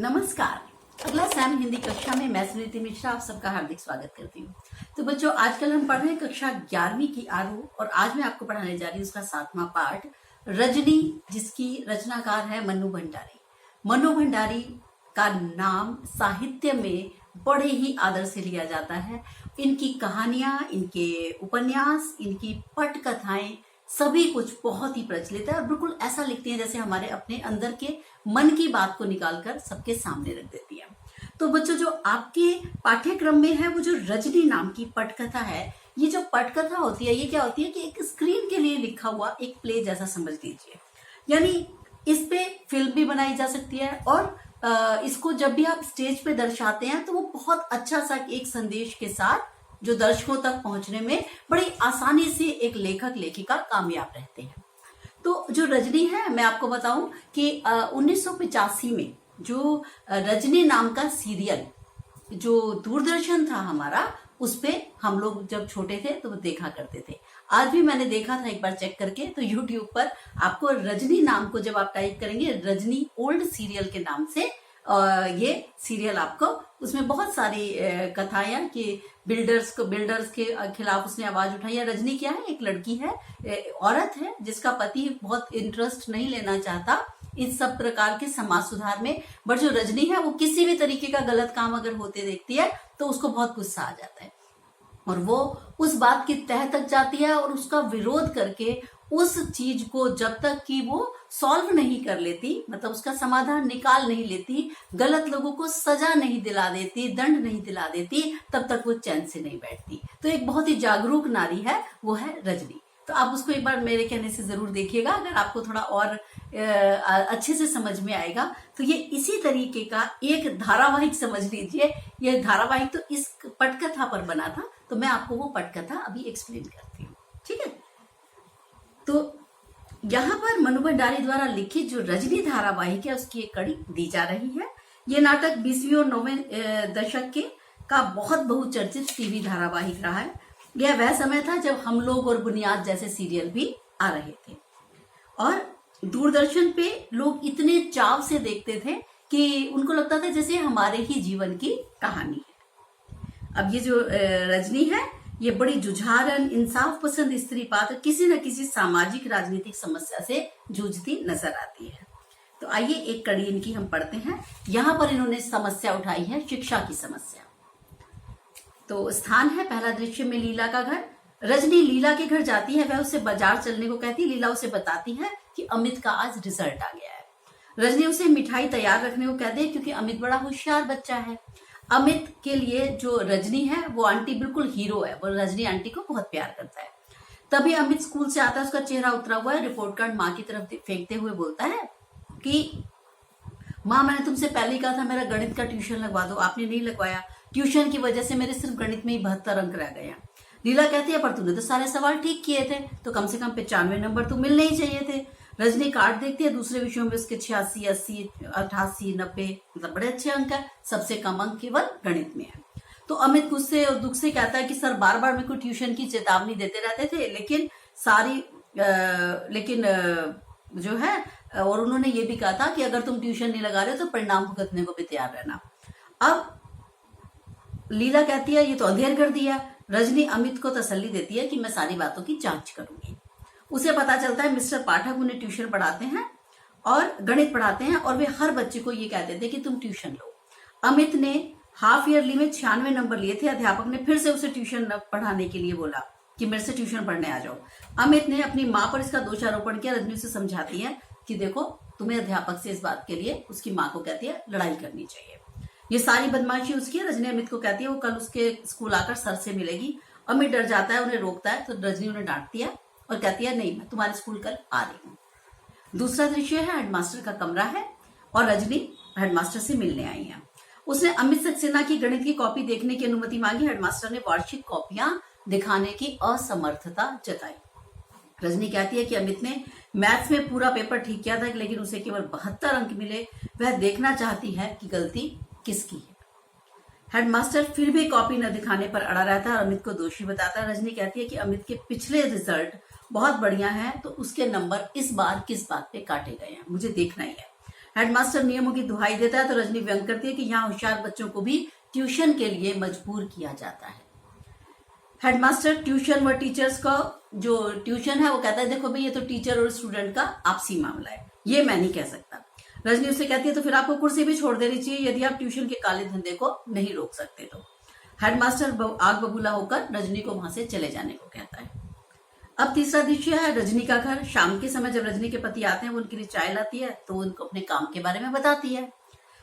नमस्कार। अगला सैम हिंदी कक्षा में मैं सुनीति मिश्रा आप सबका हार्दिक स्वागत करती हूँ। तो बच्चों, आजकल हम पढ़ रहे हैं कक्षा 11वीं की आरूह और आज मैं आपको पढ़ाने जा रही हूँ उसका 7वां पाठ रजनी, जिसकी रचनाकार है मन्नू भंडारी। मन्नू भंडारी का नाम साहित्य में बड़े ही आदर से लिया जाता है। इनकी कहानियां, इनके उपन्यास, इनकी पटकथाएं सभी कुछ बहुत ही प्रचलित है और बिल्कुल ऐसा लिखती हैं जैसे हमारे अपने अंदर के मन की बात को निकालकर सबके सामने रख देती है। तो बच्चों, जो आपके पाठ्यक्रम में है वो जो रजनी नाम की पटकथा है, ये जो पटकथा होती है ये क्या होती है कि एक स्क्रीन के लिए लिखा हुआ एक प्ले जैसा समझ लीजिए। यानी इस पे फिल्म भी बनाई जा सकती है और इसको जब भी आप स्टेज पे दर्शाते हैं तो वो बहुत अच्छा सा एक संदेश के साथ जो दर्शकों तक पहुंचने में बड़ी आसानी से एक लेखक लेखिका कामयाब रहते हैं। तो जो रजनी है, मैं आपको बताऊं कि 1985 में जो रजनी नाम का सीरियल जो दूरदर्शन था हमारा, उस पे हम लोग जब छोटे थे तो वो देखा करते थे। आज भी मैंने देखा था एक बार चेक करके, तो YouTube पर आपको रजनी नाम को जब आप टाइप करेंगे, रजनी ओल्ड सीरियल के नाम से ये सीरियल आपको, उसमें बहुत सारी कथाएं कि बिल्डर्स के खिलाफ उसने आवाज उठाई है। रजनी क्या है? एक लड़की है, औरत है जिसका पति बहुत इंटरेस्ट नहीं लेना चाहता इस सब प्रकार के समाज सुधार में, बट जो रजनी है वो किसी भी तरीके का गलत काम अगर होते देखती है तो उसको बहुत गुस्सा आ जाता है और वो उस बात की तह तक जाती है और उसका विरोध करके उस चीज को जब तक कि वो सॉल्व नहीं कर लेती, मतलब उसका समाधान निकाल नहीं लेती, गलत लोगों को सजा नहीं दिला देती, दंड नहीं दिला देती, तब तक वो चैन से नहीं बैठती। तो एक बहुत ही जागरूक नारी है, वो है रजनी। तो आप उसको एक बार मेरे कहने से जरूर देखिएगा, अगर आपको थोड़ा और अच्छे से समझ में आएगा। तो ये इसी तरीके का एक धारावाहिक समझ लीजिए। ये धारावाहिक तो इस पटकथा पर बना था, तो मैं आपको वो पटकथा अभी एक्सप्लेन करती हूँ, ठीक है। तो यहाँ पर मन्नू भंडारी द्वारा लिखित जो रजनी धारावाहिक है उसकी एक कड़ी दी जा रही है। ये नाटक 20वीं और 9वें दशक के का बहुत बहुचर्चित टीवी धारावाहिक रहा है। यह वह समय था जब हम लोग और बुनियाद जैसे सीरियल भी आ रहे थे और दूरदर्शन पे लोग इतने चाव से देखते थे कि उनको लगता था जैसे हमारे ही जीवन की कहानी है। अब ये जो रजनी है, ये बड़ी जुझारन, इंसाफ पसंद स्त्री पात्र किसी न किसी सामाजिक राजनीतिक समस्या से जूझती नजर आती है। तो आइए एक कड़ी इनकी हम पढ़ते हैं। यहाँ पर इन्होंने समस्या उठाई है शिक्षा की समस्या। तो स्थान है पहला दृश्य में लीला का घर। रजनी लीला के घर जाती है, वह उसे बाजार चलने को कहती है। लीला उसे बताती है कि अमित का आज रिजल्ट आ गया है। रजनी उसे मिठाई तैयार रखने को कहती है क्योंकि अमित बड़ा होशियार बच्चा है। अमित के लिए जो रजनी है वो आंटी बिल्कुल हीरो है, वो रजनी आंटी को बहुत प्यार करता है। तभी अमित स्कूल से आता है, उसका चेहरा उतरा हुआ है, रिपोर्ट कार्ड माँ की तरफ फेंकते हुए बोलता है कि माँ, मैंने तुमसे पहले ही कहा था मेरा गणित का ट्यूशन लगवा दो, आपने नहीं लगवाया। ट्यूशन की वजह से मेरे सिर्फ गणित में ही 72 अंक रह गए। लीला कहती है पर तूने तो सारे सवाल ठीक किए थे, तो कम से कम 95 नंबर तो मिलने ही चाहिए थे। रजनी कार्ड देखती है, दूसरे विषयों में उसके 86, 80, 88, 90 मतलब बड़े अच्छे अंक है। सबसे कम अंक केवल गणित में है। तो अमित गुस्से और दुख से कहता है कि सर बार बार मेरे को ट्यूशन की चेतावनी देते रहते थे, लेकिन जो है, और उन्होंने ये भी कहा था कि अगर तुम ट्यूशन नहीं लगा रहे तो परिणाम भुगतने को भी तैयार रहना। अब लीला कहती है ये तो अंधेर कर दिया। रजनी अमित को तसल्ली देती है कि मैं सारी बातों की जांच करूंगी। उसे पता चलता है मिस्टर पाठक उन्हें ट्यूशन पढ़ाते हैं और गणित पढ़ाते हैं और वे हर बच्चे को ये कहते थे कि तुम ट्यूशन लो। अमित ने हाफ ईयरली में 96 नंबर लिए थे। अध्यापक ने फिर से उसे ट्यूशन पढ़ाने के लिए बोला कि मेरे से ट्यूशन पढ़ने आ जाओ। अमित ने अपनी माँ पर इसका दोषारोपण किया। रजनी उसे समझाती है कि देखो, तुम्हें अध्यापक से इस बात के लिए, उसकी माँ को कहती है, लड़ाई करनी चाहिए। ये सारी बदमाशी उसकी है। रजनी अमित को कहती है वो कल उसके स्कूल आकर सर से मिलेगी। अमित डर जाता है, उन्हें रोकता है, तो रजनी उन्हें डांटती है और कहती है नहीं, मैं तुम्हारे स्कूल कल आ रही हूँ। दूसरा दृश्य है हेडमास्टर का कमरा है और रजनी हेडमास्टर से मिलने आई है। उसने अमित सक्सेना की गणित की कॉपी देखने की अनुमति मांगी। हेडमास्टर ने वार्षिक कॉपियां दिखाने की असमर्थता जताई। रजनी कहती है कि अमित ने मैथ्स में पूरा पेपर ठीक किया था, लेकिन उसे केवल 72 अंक मिले। वह देखना चाहती है कि गलती किसकी है। हेडमास्टर फिर भी कॉपी न दिखाने पर अड़ा रहता है और अमित को दोषी बताता है। रजनी कहती है कि अमित के पिछले रिजल्ट बहुत बढ़िया है, तो उसके नंबर इस बार किस बात पे काटे गए हैं, मुझे देखना ही है। हेडमास्टर नियमों की दुहाई देता है तो रजनी व्यंग करती है कि यहाँ होशियार बच्चों को भी ट्यूशन के लिए मजबूर किया जाता है। हेडमास्टर ट्यूशन व टीचर्स का जो ट्यूशन है वो कहता है देखो भाई ये तो टीचर और स्टूडेंट का आपसी मामला है, ये मैं नहीं कह सकता। रजनी उससे कहती है तो फिर आपको कुर्सी भी छोड़ देनी चाहिए यदि आप ट्यूशन के काले धंधे को नहीं रोक सकते तो। हेडमास्टर आग बबूला होकर रजनी को वहां से चले जाने को कहता है। अब तीसरा दृश्य है रजनी का घर। शाम के समय जब रजनी के पति आते हैं वो उनके लिए चाय लाती है तो उनको अपने काम के बारे में बताती है।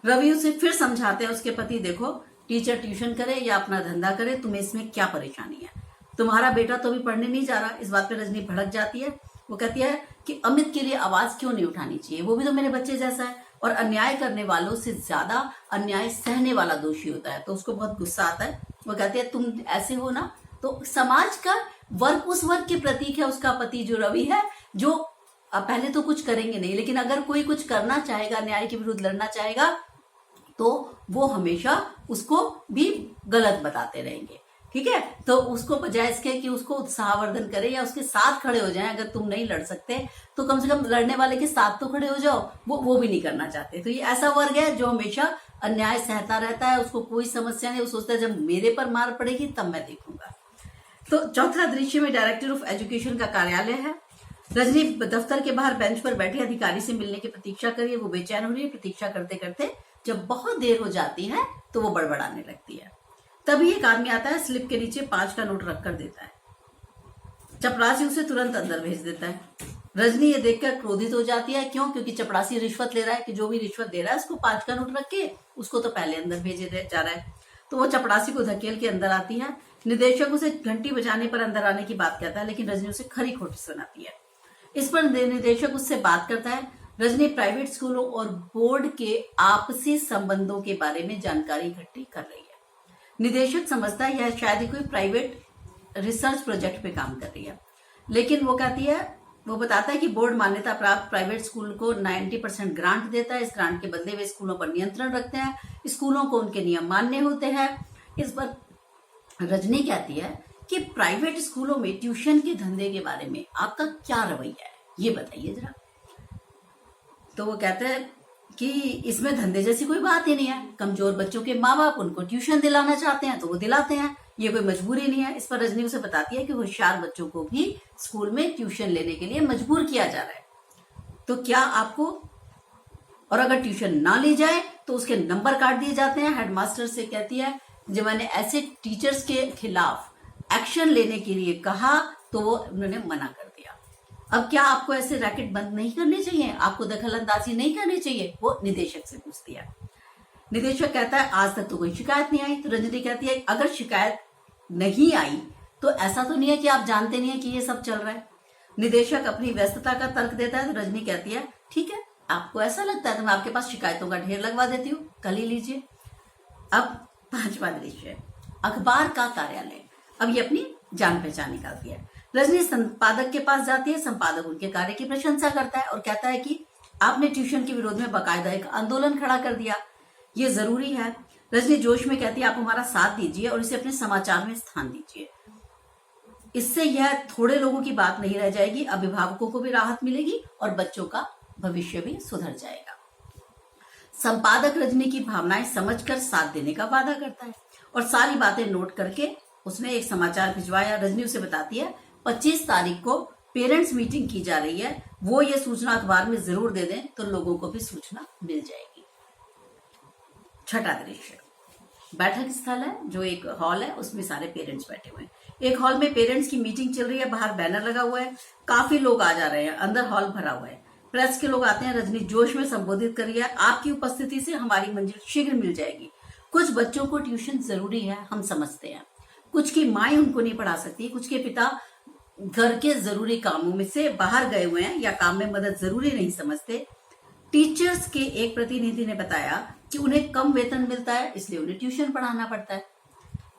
रवि उसे फिर समझाते हैं उसके पति देखो टीचर ट्यूशन करे या अपना धंधा करे, तुम्हें इसमें क्या परेशानी है, तुम्हारा बेटा तो अभी पढ़ने नहीं जा रहा। इस बात पे रजनी भड़क जाती है। वो कहती है कि अमित के लिए आवाज क्यों नहीं उठानी चाहिए, वो भी तो मेरे बच्चे जैसा है और अन्याय करने वालों से ज्यादा अन्याय सहने वाला दोषी होता है। तो उसको बहुत गुस्सा आता है। वो कहती है तुम ऐसे हो ना, तो समाज का वर्ग उस वर्ग के प्रतीक है उसका पति जो रवि है, जो पहले तो कुछ करेंगे नहीं लेकिन अगर कोई कुछ करना चाहेगा, न्याय के विरुद्ध लड़ना चाहेगा तो वो हमेशा उसको भी गलत बताते रहेंगे। ठीक है, तो उसको बजाय इसके कि उसको उत्साहवर्धन करे या उसके साथ खड़े हो जाएं, अगर तुम नहीं लड़ सकते तो कम से कम लड़ने वाले के साथ तो खड़े हो जाओ, वो भी नहीं करना चाहते। तो ये ऐसा वर्ग है जो हमेशा अन्याय सहता रहता है, उसको कोई समस्या नहीं, वो सोचता है जब मेरे पर मार पड़ेगी तब मैं देखूंगा। तो चौथा दृश्य में डायरेक्टर ऑफ एजुकेशन का कार्यालय है। रजनी दफ्तर के बाहर बेंच पर बैठे अधिकारी से मिलने की प्रतीक्षा कर रही है। वो बेचैन हो रही है। प्रतीक्षा करते करते जब बहुत देर हो जाती है तो वो बड़बड़ाने लगती है। तभी एक आदमी आता है, स्लिप के नीचे 5 का नोट रख कर देता है। चपरासी उसे तुरंत अंदर भेज देता है। रजनी ये देखकर क्रोधित हो जाती है। क्यों? क्योंकि चपरासी रिश्वत ले रहा है कि जो भी रिश्वत दे रहा है उसको 5 का नोट रख के उसको तो पहले अंदर भेजे जा रहा है। तो वो चपरासी को धकेल के अंदर आती है। निदेशक उसे घंटी बजाने पर अंदर आने की बात कहता है लेकिन रजनी उसे खरी खोटी सुनाती है। इस पर निदेशक उससे बात करता है। रजनी प्राइवेट स्कूलों और बोर्ड के आपसी संबंधों के बारे में जानकारी इकट्ठी कर रही है। निदेशक समझता है यह शायद कोई प्राइवेट रिसर्च प्रोजेक्ट पे काम कर रही है, लेकिन वो कहती है, वो बताता है कि बोर्ड मान्यता प्राप्त प्राइवेट स्कूल को 90% ग्रांट देता है। इस ग्रांट के बदले वे स्कूलों पर नियंत्रण रखते हैं, स्कूलों को उनके नियम मानने होते हैं। इस पर रजनी कहती है कि प्राइवेट स्कूलों में ट्यूशन के धंधे के बारे में आपका क्या रवैया है, ये बताइए जरा। तो वो कहते हैं कि इसमें धंधे जैसी कोई बात ही नहीं है। कमजोर बच्चों के माँ बाप उनको ट्यूशन दिलाना चाहते हैं तो वो दिलाते हैं, ये कोई मजबूरी नहीं है। इस पर रजनी उसे बताती है कि होशियार बच्चों को भी स्कूल में ट्यूशन लेने के लिए मजबूर किया जा रहा है। तो क्या आपको, और अगर ट्यूशन ना ली जाए तो उसके नंबर काट दिए जाते हैं। हेडमास्टर से कहती है जब मैंने ऐसे टीचर्स के खिलाफ एक्शन लेने के लिए कहा तो वो उन्होंने मना कर दिया। अब क्या आपको ऐसे रैकेट बंद नहीं करने चाहिए, आपको दखल अंदाजी नहीं करनी चाहिए, वो निदेशक से पूछती है। निदेशक कहता है आज तक तो कोई शिकायत नहीं आई। तो रजनी कहती है अगर शिकायत नहीं आई तो ऐसा तो नहीं है कि आप जानते नहीं है कि ये सब चल रहा है। निदेशक अपनी व्यस्तता का तर्क देता है। तो रजनी कहती है ठीक है, आपको ऐसा लगता है तो मैं आपके पास शिकायतों का ढेर लगवा देती हूँ, कल ही लीजिए। अब 5वां दृश्य, अखबार का कार्यालय। अब ये अपनी जान पहचान निकालती है। रजनी संपादक के पास जाती है। संपादक उनके कार्य की प्रशंसा करता है और कहता है कि आपने ट्यूशन के विरोध में बाकायदा एक आंदोलन खड़ा कर दिया, ये जरूरी है। रजनी जोश में कहती है आप हमारा साथ दीजिए और इसे अपने समाचार में स्थान दीजिए। इससे यह थोड़े लोगों की बात नहीं रह जाएगी, अभिभावकों को भी राहत मिलेगी और बच्चों का भविष्य भी सुधर जाएगा। संपादक रजनी की भावनाएं समझकर साथ देने का वादा करता है और सारी बातें नोट करके उसने एक समाचार भिजवाया। रजनी उसे बताती है 25 तारीख को पेरेंट्स मीटिंग की जा रही है, वो ये सूचना अखबार में जरूर दे दें तो लोगों को भी सूचना मिल जाएगी। 6वां दृश्य, बैठक स्थल है जो एक हॉल है, उसमें सारे पेरेंट्स बैठे हुए हैं। एक हॉल में पेरेंट्स की मीटिंग चल रही है, बाहर बैनर लगा हुआ है, काफी लोग आ जा रहे हैं, अंदर हॉल भरा हुआ है, प्रेस के लोग आते हैं। रजनी जोश में संबोधित कर रही है आपकी उपस्थिति से हमारी मंजिल शीघ्र मिल जाएगी। कुछ बच्चों को ट्यूशन जरूरी है, हम समझते हैं, कुछ की माएं उनको नहीं पढ़ा सकती, कुछ के पिता घर के जरूरी कामों में से बाहर गए हुए हैं या काम में मदद जरूरी नहीं समझते। टीचर्स के एक प्रतिनिधि ने बताया कि उन्हें कम वेतन मिलता है, इसलिए उन्हें ट्यूशन पढ़ाना पड़ता है।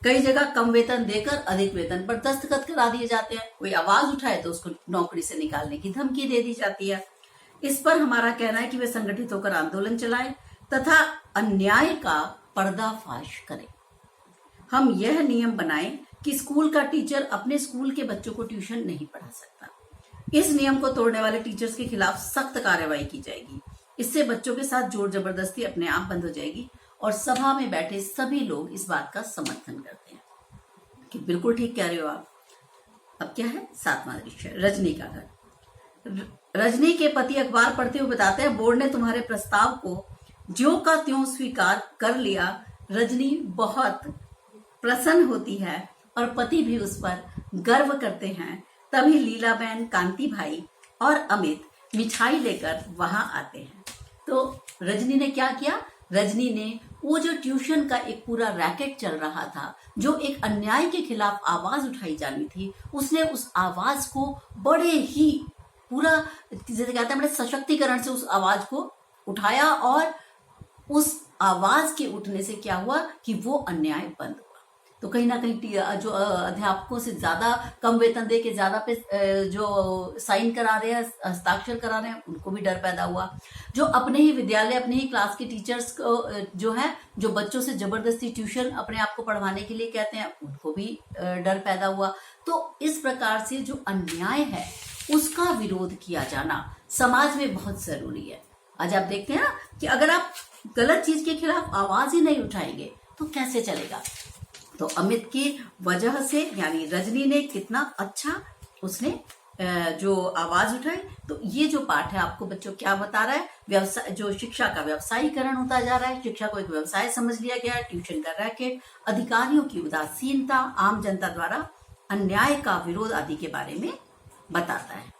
कई जगह कम वेतन देकर अधिक वेतन पर दस्तखत करा दिए जाते हैं। कोई आवाज उठाए तो उसको नौकरी से निकालने की धमकी दे दी जाती है। इस पर हमारा कहना है कि वे संगठित होकर आंदोलन चलाएं तथा अन्याय का पर्दाफाश करें। हम यह नियम बनाएं कि स्कूल का टीचर अपने स्कूल के बच्चों को ट्यूशन नहीं पढ़ा सकता। इस नियम को तोड़ने वाले टीचर्स के खिलाफ सख्त कार्रवाई की जाएगी। इससे बच्चों के साथ जोर जबरदस्ती अपने आप बंद हो जाएगी और सभा में बैठे सभी लोग इस बात का समर्थन करते हैं कि बिल्कुल ठीक कह रहे हो आप। अब क्या है 7वां दृश्य, रजनी का घर। रजनी के पति अखबार पढ़ते हुए बताते हैं, बोर्ड ने तुम्हारे प्रस्ताव को ज्यों का त्यों स्वीकार कर लिया। रजनी बहुत प्रसन्न होती है और पति भी उस पर गर्व करते हैं। तभी लीलाबेन, कांति भाई और अमित मिठाई लेकर वहां आते हैं। तो रजनी ने क्या किया, रजनी ने वो जो ट्यूशन का एक पूरा रैकेट चल रहा था, जो एक अन्याय के खिलाफ आवाज उठाई जानी थी, उसने उस आवाज को बड़े ही पूरा जैसे कहते हैं बड़े सशक्तिकरण से उस आवाज को उठाया और उस आवाज के उठने से क्या हुआ कि वो अन्याय बंद हुआ। तो कहीं ना कहीं जो अध्यापकों से ज्यादा कम वेतन दे के ज्यादा पे जो साइन करा रहे हैं, हस्ताक्षर करा रहे हैं, उनको भी डर पैदा हुआ। जो अपने ही विद्यालय, अपने ही क्लास के टीचर्स को जो है, जो बच्चों से जबरदस्ती ट्यूशन अपने आप को पढ़वाने के लिए कहते हैं, उनको भी डर पैदा हुआ। तो इस प्रकार से जो अन्याय है उसका विरोध किया जाना समाज में बहुत जरूरी है। आज आप देखते हैं ना कि अगर आप गलत चीज के खिलाफ आवाज ही नहीं उठाएंगे तो कैसे चलेगा। तो अमित की वजह से यानी रजनी ने कितना अच्छा उसने जो आवाज उठाई। तो ये जो पाठ है आपको बच्चों क्या बता रहा है, व्यवसाय, जो शिक्षा का व्यवसायीकरण होता जा रहा है, शिक्षा को एक व्यवसाय समझ लिया गया है, ट्यूशन का रैकेट, अधिकारियों की उदासीनता, आम जनता द्वारा अन्याय का विरोध आदि के बारे में बताता है।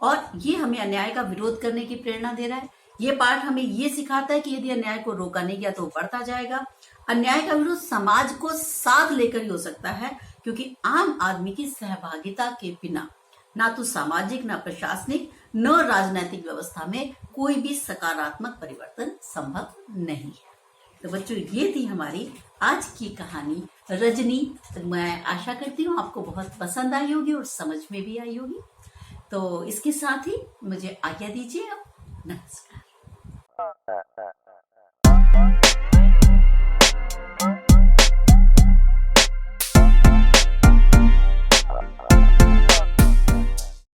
और ये हमें अन्याय का विरोध करने की प्रेरणा दे रहा है। ये पाठ हमें ये सिखाता है कि यदि अन्याय को रोका नहीं गया तो वो बढ़ता जाएगा। अन्याय का विरोध समाज को साथ लेकर ही हो सकता है, क्योंकि आम आदमी की सहभागिता के बिना ना तो सामाजिक, ना प्रशासनिक, न राजनीतिक व्यवस्था में कोई भी सकारात्मक परिवर्तन संभव नहीं है। तो बच्चों ये थी हमारी आज की कहानी रजनी। मैं आशा करती हूँ आपको बहुत पसंद आई होगी और समझ में भी आई होगी। तो इसके साथ ही मुझे आज्ञा दीजिए। अब नमस्कार।